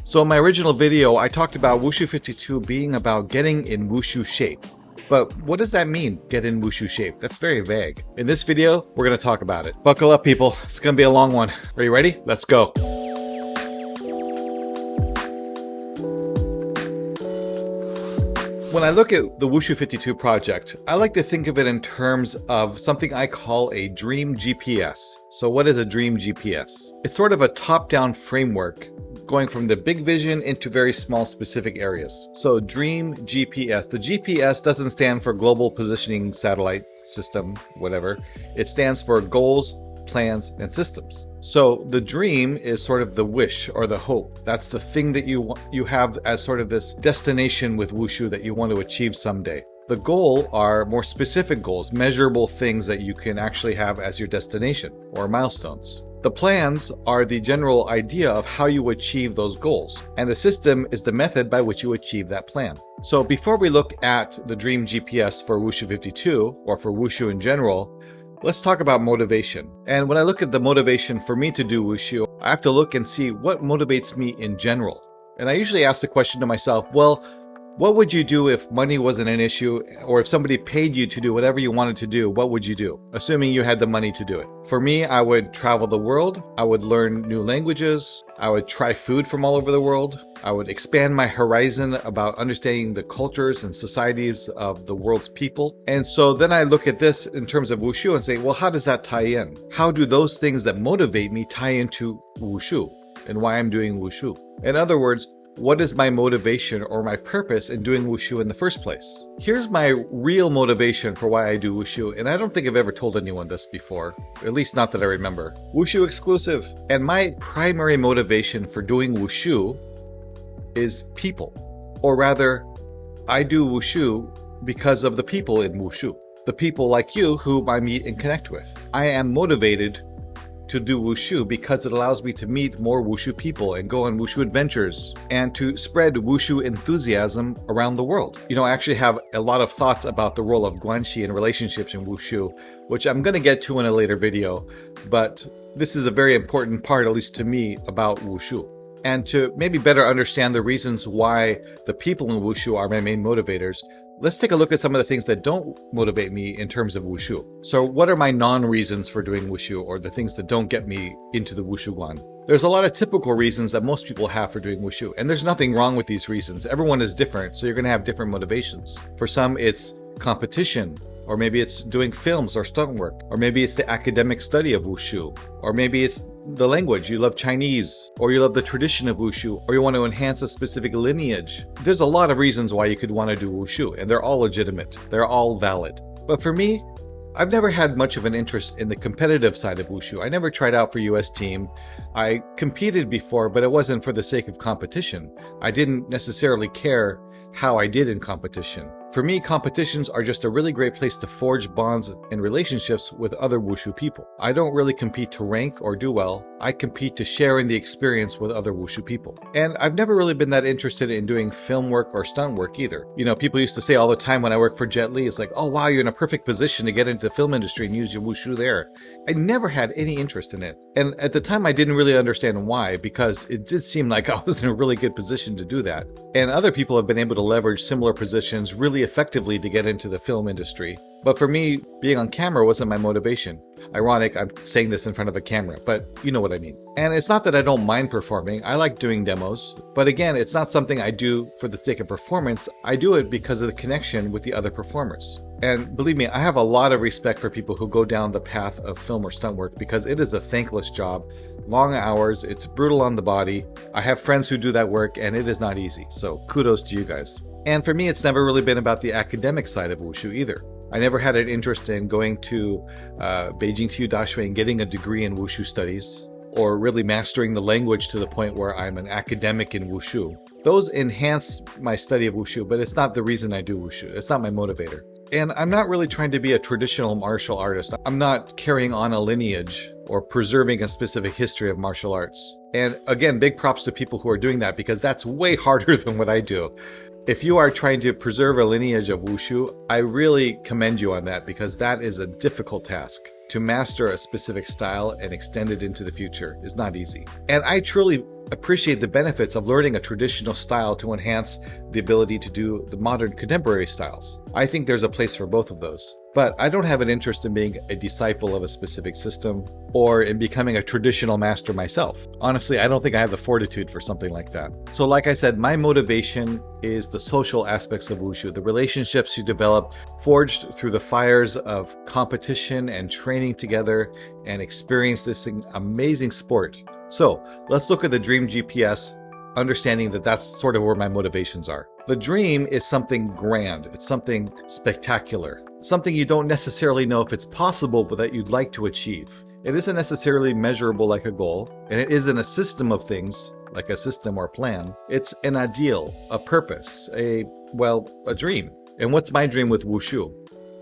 So in my original video, I talked about Wushu 52 being about getting in Wushu shape. But what does that mean, get in Wushu shape? That's very vague. In this video, we're going to talk about it. Buckle up, people. It's going to be a long one. Are you ready? Let's go. When I look at the Wushu 52 project, I like to think of it in terms of something I call a dream GPS. So what is a dream GPS? It's sort of a top-down framework going from the big vision into very small specific areas. So dream GPS. The GPS doesn't stand for Global Positioning Satellite System, whatever. It stands for goals, plans, and systems. So the dream is sort of the wish or the hope. That's the thing that you have as sort of this destination with Wushu that you want to achieve someday. The goal are more specific goals, measurable things that you can actually have as your destination or milestones. The plans are the general idea of how you achieve those goals, and the system is the method by which you achieve that plan. So before we look at the dream GPS for Wushu 52 or for Wushu in general, let's talk about motivation. And when I look at the motivation for me to do Wushu, I have to look and see what motivates me in general. And I usually ask the question to myself, well, what would you do if money wasn't an issue, or if somebody paid you to do whatever you wanted to do, what would you do? Assuming you had the money to do it. For me, I would travel the world. I would learn new languages. I would try food from all over the world. I would expand my horizon about understanding the cultures and societies of the world's people. And so then I look at this in terms of Wushu and say, well, how does that tie in? How do those things that motivate me tie into Wushu and why I'm doing Wushu? In other words, what is my motivation or my purpose in doing Wushu in the first place? Here's my real motivation for why I do Wushu, and I don't think I've ever told anyone this before, at least not that I remember. Wushu exclusive. And my primary motivation for doing Wushu is people. Or rather, I do Wushu because of the people in Wushu. The people like you whom I meet and connect with. I am motivated to do Wushu because it allows me to meet more Wushu people and go on Wushu Adventures and to spread Wushu enthusiasm around the world. You know, I actually have a lot of thoughts about the role of Guanxi in relationships in Wushu, which I'm going to get to in a later video, but this is a very important part, at least to me, about Wushu. And to maybe better understand the reasons why the people in Wushu are my main motivators, let's take a look at some of the things that don't motivate me in terms of Wushu. So what are my non-reasons for doing Wushu, or the things that don't get me into the Wushu Guan? There's a lot of typical reasons that most people have for doing Wushu, and there's nothing wrong with these reasons. Everyone is different, so you're going to have different motivations. For some, it's competition, or maybe it's doing films or stunt work, or maybe it's the academic study of Wushu, or maybe it's the language. You love Chinese, or you love the tradition of Wushu, or you want to enhance a specific lineage. There's a lot of reasons why you could want to do Wushu, and they're all legitimate. They're all valid. But for me, I've never had much of an interest in the competitive side of Wushu. I never tried out for US team. I competed before, but it wasn't for the sake of competition. I didn't necessarily care how I did in competition. For me, competitions are just a really great place to forge bonds and relationships with other Wushu people. I don't really compete to rank or do well. I compete to share in the experience with other Wushu people. And I've never really been that interested in doing film work or stunt work either. You know, people used to say all the time when I worked for Jet Li, it's like, oh wow, you're in a perfect position to get into the film industry and use your Wushu there. I never had any interest in it. And at the time, I didn't really understand why, because it did seem like I was in a really good position to do that. And other people have been able to leverage similar positions really effectively to get into the film industry. But for me, being on camera wasn't my motivation. Ironic, I'm saying this in front of a camera, but you know what I mean. And it's not that I don't mind performing. I like doing demos. But again, it's not something I do for the sake of performance. I do it because of the connection with the other performers. And believe me, I have a lot of respect for people who go down the path of film or stunt work because it is a thankless job. Long hours, it's brutal on the body. I have friends who do that work and it is not easy. So kudos to you guys. And for me, it's never really been about the academic side of Wushu either. I never had an interest in going to Beijing TU Daxue and getting a degree in Wushu studies, or really mastering the language to the point where I'm an academic in Wushu. Those enhance my study of Wushu, but it's not the reason I do Wushu. It's not my motivator. And I'm not really trying to be a traditional martial artist. I'm not carrying on a lineage or preserving a specific history of martial arts. And again, big props to people who are doing that because that's way harder than what I do. If you are trying to preserve a lineage of Wushu, I really commend you on that, because that is a difficult task. To master a specific style and extend it into the future is not easy. And I truly appreciate the benefits of learning a traditional style to enhance the ability to do the modern contemporary styles. I think there's a place for both of those. But I don't have an interest in being a disciple of a specific system or in becoming a traditional master myself. Honestly, I don't think I have the fortitude for something like that. So like I said, my motivation is the social aspects of Wushu, the relationships you develop forged through the fires of competition and training together and experience this amazing sport. So let's look at the Dream GPS, understanding that that's sort of where my motivations are. The dream is something grand. It's something spectacular, something you don't necessarily know if it's possible, but that you'd like to achieve. It isn't necessarily measurable like a goal, and it isn't a system of things like a system or plan. It's an ideal, a purpose, a dream. And what's my dream with Wushu?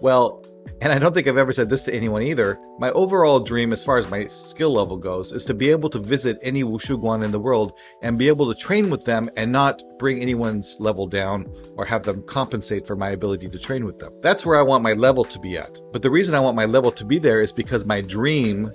Well, and I don't think I've ever said this to anyone either, my overall dream as far as my skill level goes is to be able to visit any Wushu Guan in the world and be able to train with them and not bring anyone's level down or have them compensate for my ability to train with them. That's where I want my level to be at. But the reason I want my level to be there is because my dream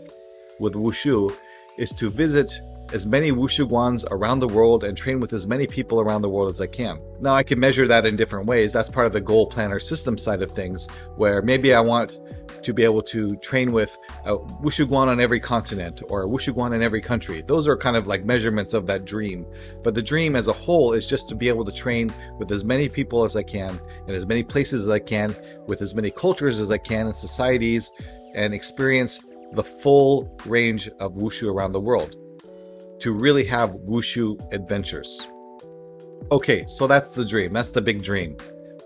with Wushu is to visit as many Wushu Guans around the world and train with as many people around the world as I can. Now I can measure that in different ways. That's part of the goal planner system side of things, where maybe I want to be able to train with a Wushu Guan on every continent or a Wushu Guan in every country. Those are kind of like measurements of that dream. But the dream as a whole is just to be able to train with as many people as I can, in as many places as I can, with as many cultures as I can and societies, and experience the full range of Wushu around the world. To really have Wushu Adventures. Okay, so that's the dream. That's the big dream.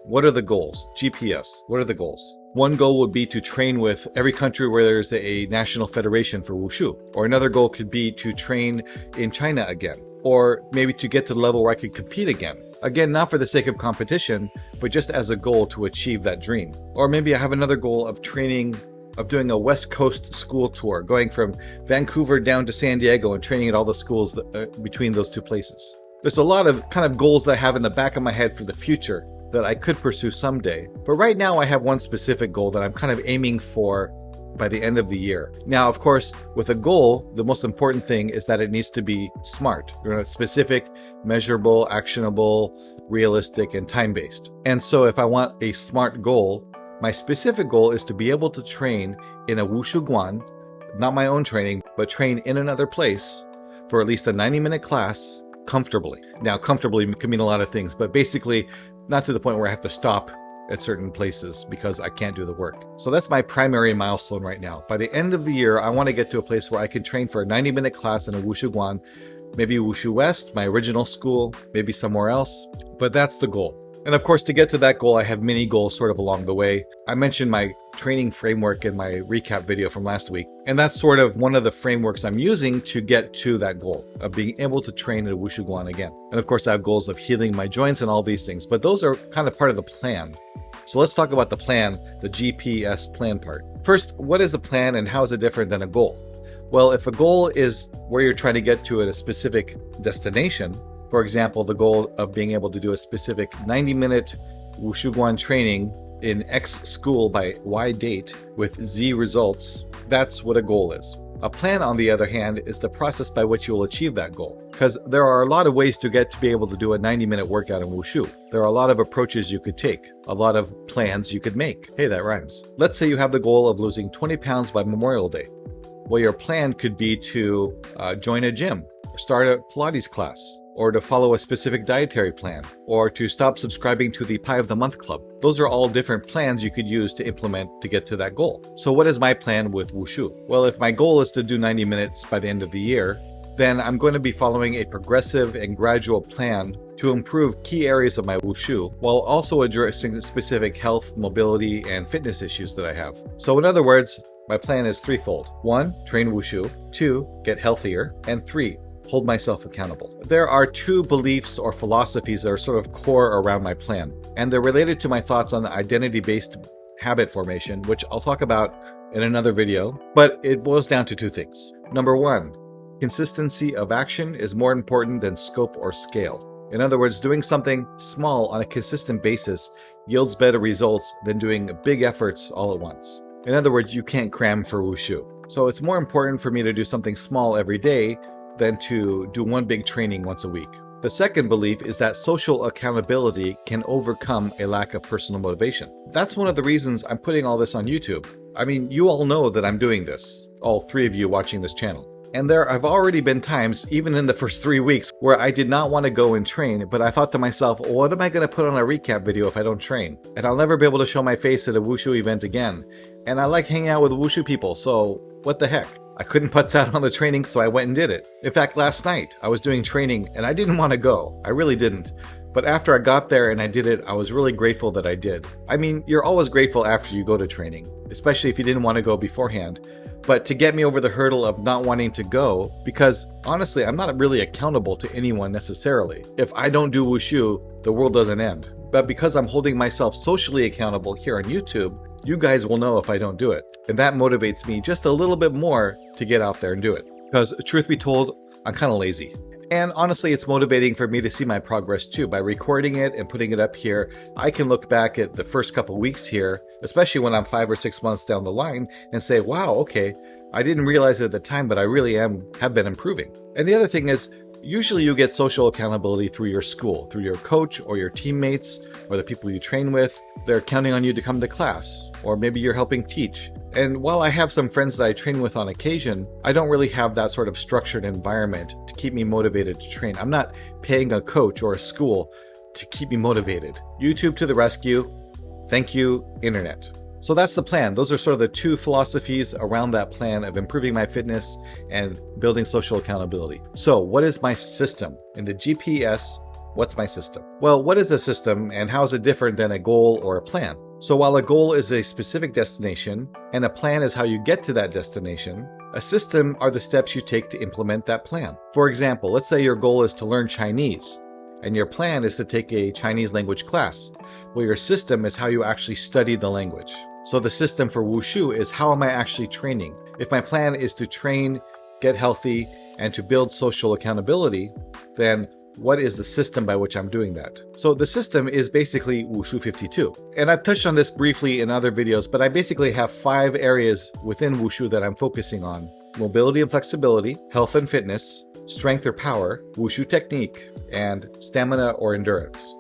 What are the goals? GPS. What are the goals? One goal would be to train with every country where there's a national federation for Wushu. Or another goal could be to train in China again. Or maybe to get to the level where I could compete again. Again, not for the sake of competition, but just as a goal to achieve that dream. Or maybe I have another goal of doing a West Coast school tour, going from Vancouver down to San Diego and training at all the schools between those two places. There's a lot of kind of goals that I have in the back of my head for the future that I could pursue someday. But right now I have one specific goal that I'm kind of aiming for by the end of the year. Now, of course, with a goal, the most important thing is that it needs to be smart. Specific, measurable, actionable, realistic, and time-based. And so if I want a smart goal, my specific goal is to be able to train in a Wushu Guan, not my own training, but train in another place for at least a 90-minute class comfortably. Now, comfortably can mean a lot of things, but basically not to the point where I have to stop at certain places because I can't do the work. So that's my primary milestone right now. By the end of the year, I want to get to a place where I can train for a 90-minute class in a Wushu Guan, maybe Wushu West, my original school, maybe somewhere else, but that's the goal. And of course, to get to that goal, I have mini goals sort of along the way. I mentioned my training framework in my recap video from last week, and that's sort of one of the frameworks I'm using to get to that goal of being able to train at a Wushu Guan again. And of course, I have goals of healing my joints and all these things, but those are kind of part of the plan. So let's talk about the plan, the GPS plan part. First, what is a plan and how is it different than a goal? Well, if a goal is where you're trying to get to at a specific destination, for example, the goal of being able to do a specific 90-minute Wushu Guan training in X school by Y date with Z results, that's what a goal is. A plan, on the other hand, is the process by which you will achieve that goal. Because there are a lot of ways to get to be able to do a 90-minute workout in Wushu. There are a lot of approaches you could take, a lot of plans you could make. Hey, that rhymes. Let's say you have the goal of losing 20 pounds by Memorial Day. Well, your plan could be to join a gym, or start a Pilates class, or to follow a specific dietary plan, or to stop subscribing to the Pie of the Month Club. Those are all different plans you could use to implement to get to that goal. So what is my plan with Wushu? Well, if my goal is to do 90 minutes by the end of the year, then I'm going to be following a progressive and gradual plan to improve key areas of my Wushu, while also addressing specific health, mobility, and fitness issues that I have. So in other words, my plan is threefold. 1, train Wushu. 2, get healthier. And 3, hold myself accountable. There are 2 beliefs or philosophies that are sort of core around my plan, and they're related to my thoughts on the identity-based habit formation, which I'll talk about in another video, but it boils down to 2 things. Number 1, consistency of action is more important than scope or scale. In other words, doing something small on a consistent basis yields better results than doing big efforts all at once. In other words, you can't cram for Wushu. So it's more important for me to do something small every day than to do one big training once a week. The second belief is that social accountability can overcome a lack of personal motivation. That's one of the reasons I'm putting all this on YouTube. I mean, you all know that I'm doing this, all three of you watching this channel. And there have already been times, even in the first 3 weeks, where I did not want to go and train, but I thought to myself, what am I going to put on a recap video if I don't train? And I'll never be able to show my face at a Wushu event again. And I like hanging out with Wushu people, so what the heck? I couldn't putz out on the training, so I went and did it. In fact, last night, I was doing training and I didn't want to go. I really didn't. But after I got there and I did it, I was really grateful that I did. I mean, you're always grateful after you go to training, especially if you didn't want to go beforehand. But to get me over the hurdle of not wanting to go, because honestly, I'm not really accountable to anyone necessarily. If I don't do Wushu, the world doesn't end. But because I'm holding myself socially accountable here on YouTube, you guys will know if I don't do it. And that motivates me just a little bit more to get out there and do it. Because truth be told, I'm kind of lazy. And honestly, it's motivating for me to see my progress too. By recording it and putting it up here, I can look back at the first couple weeks here, especially when I'm 5 or 6 months down the line, and say, wow, okay, I didn't realize it at the time, but I really have been improving. And the other thing is, usually you get social accountability through your school, through your coach or your teammates or the people you train with. They're counting on you to come to class, or maybe you're helping teach. And while I have some friends that I train with on occasion, I don't really have that sort of structured environment to keep me motivated to train. I'm not paying a coach or a school to keep me motivated. YouTube to the rescue. Thank you, Internet. So that's the plan. Those are sort of the two philosophies around that plan of improving my fitness and building social accountability. So what is my system? In the GPS, what's my system? Well, what is a system and how is it different than a goal or a plan? So while a goal is a specific destination and a plan is how you get to that destination, a system are the steps you take to implement that plan. For example, let's say your goal is to learn Chinese and your plan is to take a Chinese language class. Well, your system is how you actually study the language. So the system for Wushu is how am I actually training? If my plan is to train, get healthy, and to build social accountability, then what is the system by which I'm doing that? So the system is basically Wushu 52. And I've touched on this briefly in other videos, but I basically have 5 areas within Wushu that I'm focusing on. Mobility and flexibility, health and fitness, strength or power, Wushu technique, and stamina or endurance.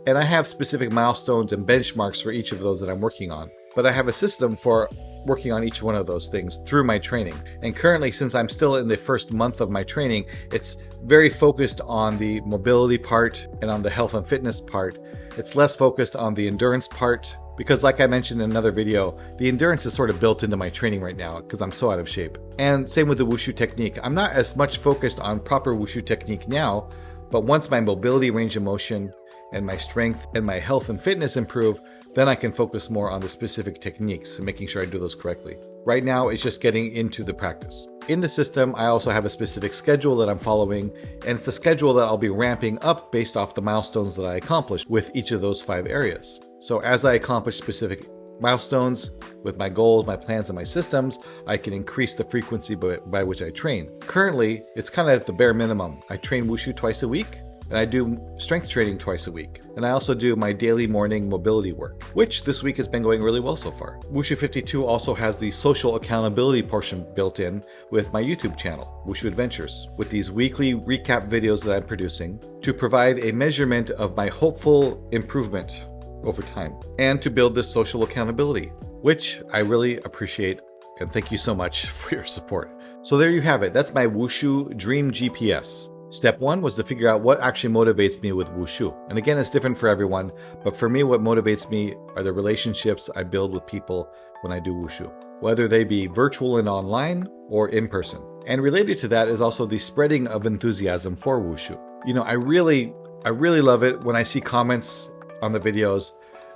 And I have specific milestones and benchmarks for each of those that I'm working on. But I have a system for working on each one of those things through my training. And currently, since I'm still in the first month of my training, it's very focused on the mobility part and on the health and fitness part. It's less focused on the endurance part because, like I mentioned in another video, the endurance is sort of built into my training right now because I'm so out of shape. And same with the Wushu technique. I'm not as much focused on proper Wushu technique now, but once my mobility, range of motion, and my strength and my health and fitness improve, then I can focus more on the specific techniques and making sure I do those correctly. Right now, it's just getting into the practice. In the system, I also have a specific schedule that I'm following, and it's a schedule that I'll be ramping up based off the milestones that I accomplish with each of those 5 areas. So as I accomplish specific milestones with my goals, my plans, and my systems, I can increase the frequency by which I train. Currently, it's kind of at the bare minimum. I train Wushu twice a week, and I do strength training twice a week. And I also do my daily morning mobility work, which this week has been going really well so far. Wushu 52 also has the social accountability portion built in with my YouTube channel, Wushu Adventures, with these weekly recap videos that I'm producing to provide a measurement of my hopeful improvement over time and to build this social accountability, which I really appreciate. And thank you so much for your support. So there you have it. That's my Wushu Dream GPS. Step 1 was to figure out what actually motivates me with Wushu. And again, it's different for everyone, but for me, what motivates me are the relationships I build with people when I do Wushu, whether they be virtual and online or in person. And related to that is also the spreading of enthusiasm for Wushu. You know, I really love it when I see comments on the videos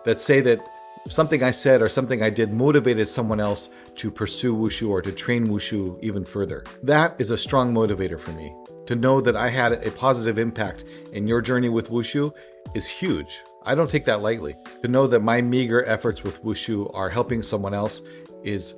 that say that something I said or something I did motivated someone else to pursue Wushu or to train Wushu even further. That is a strong motivator for me. To know that I had a positive impact in your journey with Wushu is huge. I don't take that lightly. To know that my meager efforts with Wushu are helping someone else is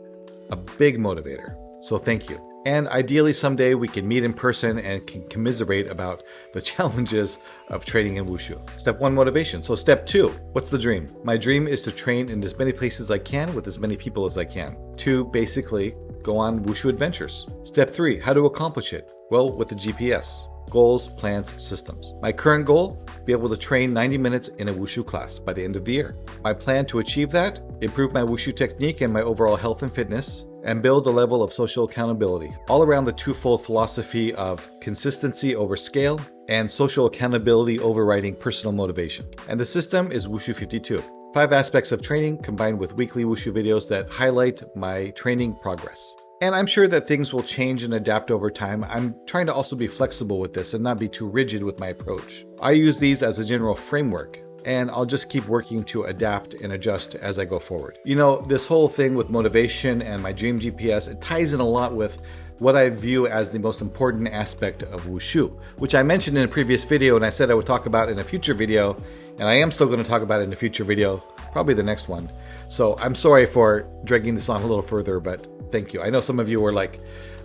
a big motivator. So thank you. And ideally someday we can meet in person and can commiserate about the challenges of training in Wushu. Step 1, motivation. So step 2, what's the dream? My dream is to train in as many places as I can with as many people as I can. To basically go on Wushu Adventures. Step 3, how to accomplish it? Well, with the GPS. Goals, plans, systems. My current goal, be able to train 90 minutes in a Wushu class by the end of the year. My plan to achieve that, improve my Wushu technique and my overall health and fitness, and build a level of social accountability, all around the twofold philosophy of consistency over scale and social accountability overriding personal motivation. And the system is Wushu 52. 5 aspects of training combined with weekly Wushu videos that highlight my training progress. And I'm sure that things will change and adapt over time. I'm trying to also be flexible with this and not be too rigid with my approach. I use these as a general framework, and I'll just keep working to adapt and adjust as I go forward. You know, this whole thing with motivation and my Dream GPS, it ties in a lot with what I view as the most important aspect of Wushu, which I mentioned in a previous video and I said I would talk about in a future video, and I am still going to talk about it in a future video, probably the next one. So I'm sorry for dragging this on a little further, but thank you. I know some of you were like,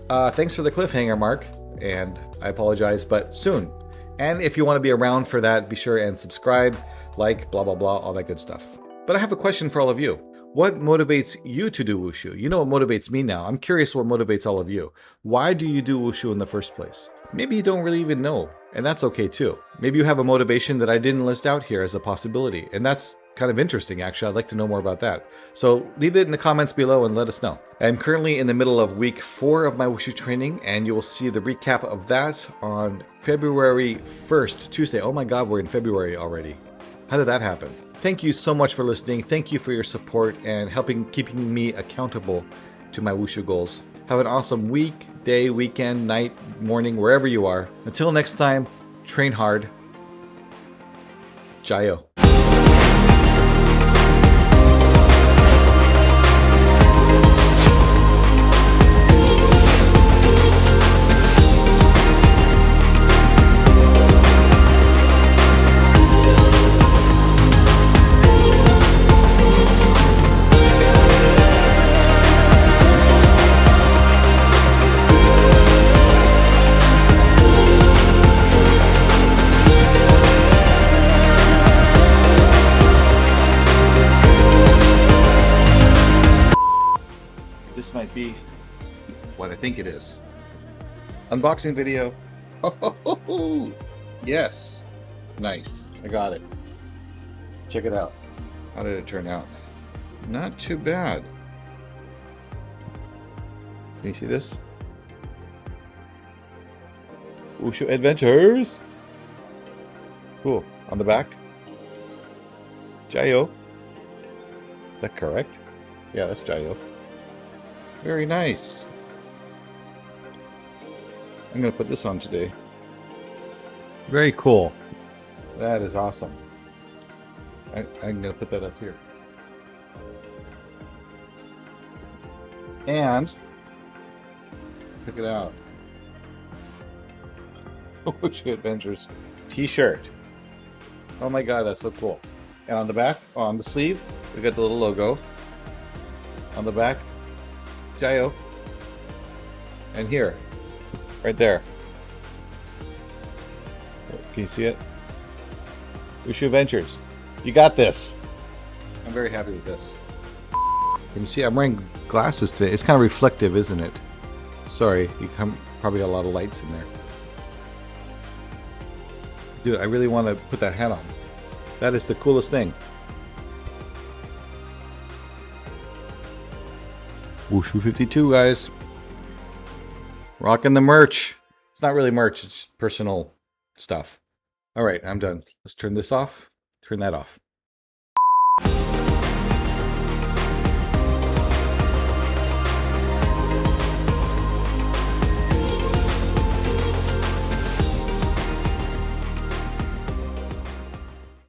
thanks for the cliffhanger, Mark, and I apologize, but soon. And if you want to be around for that, be sure and subscribe, like, blah, blah, blah, all that good stuff. But I have a question for all of you. What motivates you to do Wushu? You know what motivates me now. I'm curious what motivates all of you. Why do you do Wushu in the first place? Maybe you don't really even know, and that's okay too. Maybe you have a motivation that I didn't list out here as a possibility, and that's kind of interesting, actually. I'd like to know more about that. So leave it in the comments below and let us know. I'm currently in the middle of week 4 of my Wushu training, and you will see the recap of that on February 1st, Tuesday. Oh my God, we're in February already. How did that happen? Thank you so much for listening. Thank you for your support and keeping me accountable to my Wushu goals. Have an awesome week, day, weekend, night, morning, wherever you are. Until next time, train hard. Jayo. This might be what I think it is. Unboxing video. Oh, yes. Nice. I got it. Check it out. How did it turn out? Not too bad. Can you see this? Wushu Adventures. Cool. On the back. Jayo. Is that correct? Yeah, that's Jayo. Very nice. I'm going to put this on today. Very cool. That is awesome. I'm going to put that up here. And check it out. Wushu Adventures t-shirt. Oh my God, that's so cool. And on the back, on the sleeve, we got the little logo. On the back, Jayo. And here, right there. Can you see it? Wushu Adventures. You got this. I'm very happy with this. Can you see? I'm wearing glasses today. It's kind of reflective, isn't it? Sorry, you probably got a lot of lights in there. Dude, I really want to put that hat on. That is the coolest thing. Wushu 52, guys. Rocking the merch. It's not really merch, it's personal stuff. All right, I'm done. Let's turn this off. Turn that off.